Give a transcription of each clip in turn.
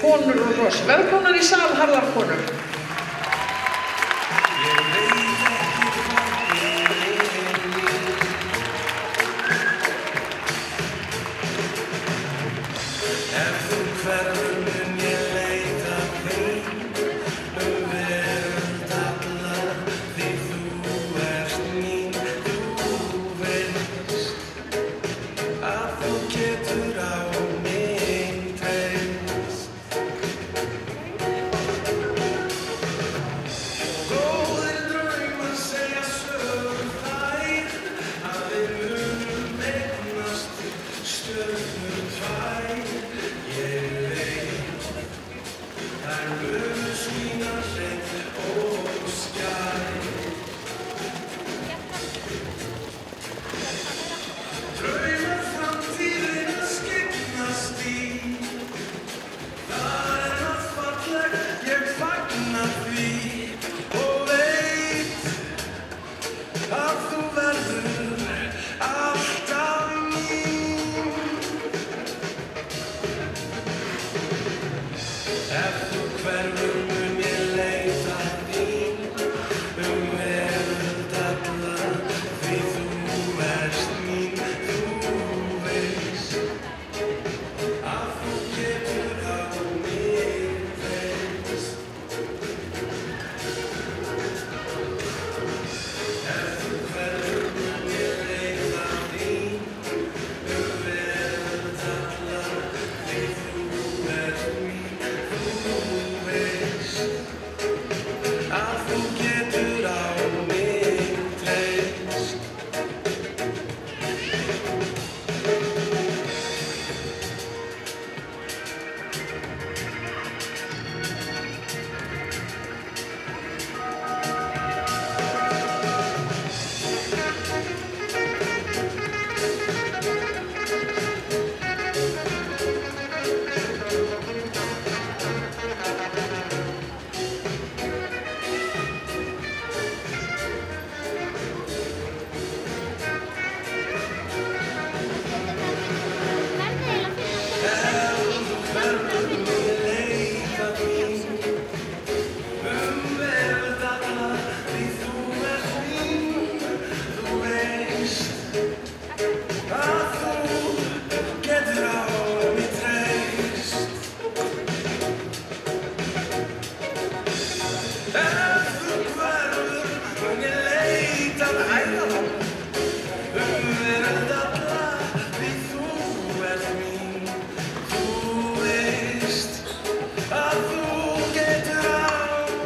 konur og hross. Velkomnar í sal, harðar konur.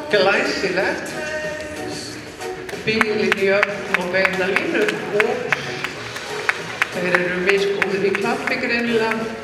Glæsilegt, bílinn í öfn og beina línur og þeir eru misgóðir í klappi greinilega.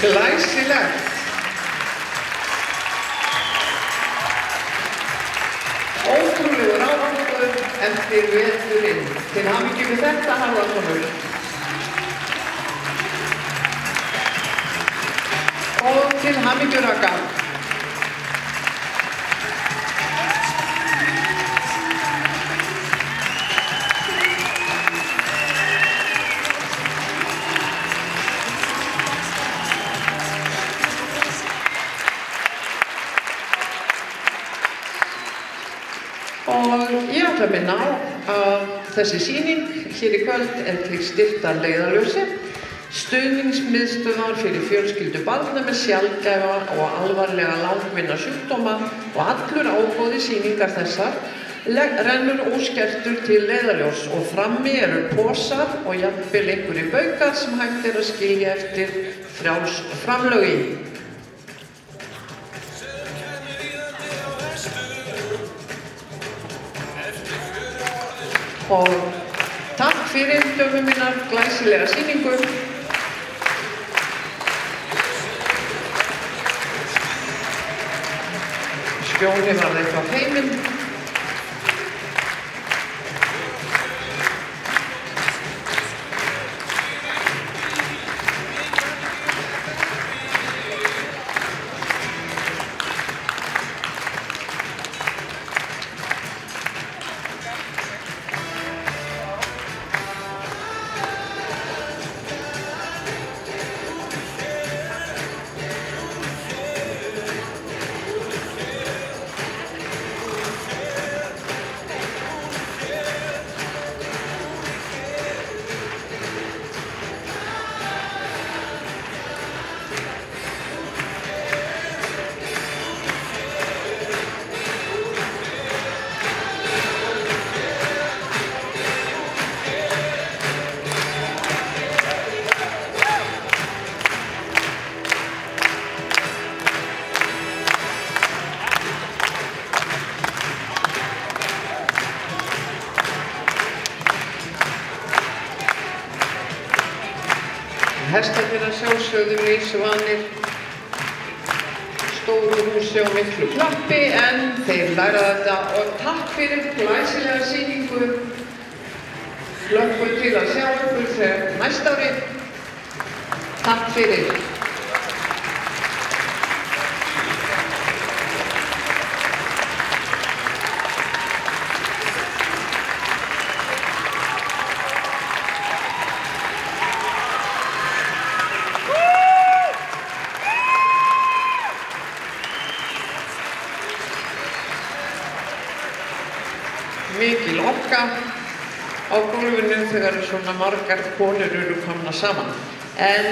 Glæsilegt. Ótrúlegur árangur eftir veturinn. Til hamingju með þetta, Harðarssonur. Og til hamingju, Ragga. Og ég ætla að minna á að þessi sýning hér í kvöld er til styrktar Leiðarljósi, stuðningsmiðstöðvar fyrir fjölskyldu barna með sjaldgæfa og alvarlega langvinna sjúkdóma og allur ágóði sýningar þessar rennur óskertur til Leiðarljós og frammi eru posar og jafnvel einhverjir baukar sem hægt er að skilja eftir frjáls framlög í. Og takk fyrir dömur mínar, glæsilega sýningu. Skjóni varð eitthvað feiminn. Hestarnir að sjálfsögðu lífsvanir stóru húsi og miklu klappi en þeir læra þetta og takk fyrir glæsilega sýningu. Hlökkum til að sjá ykkur þegar næsta ári. Takk fyrir. Mikil orka á gólfinu þegar svona margar konur eru komnar saman. En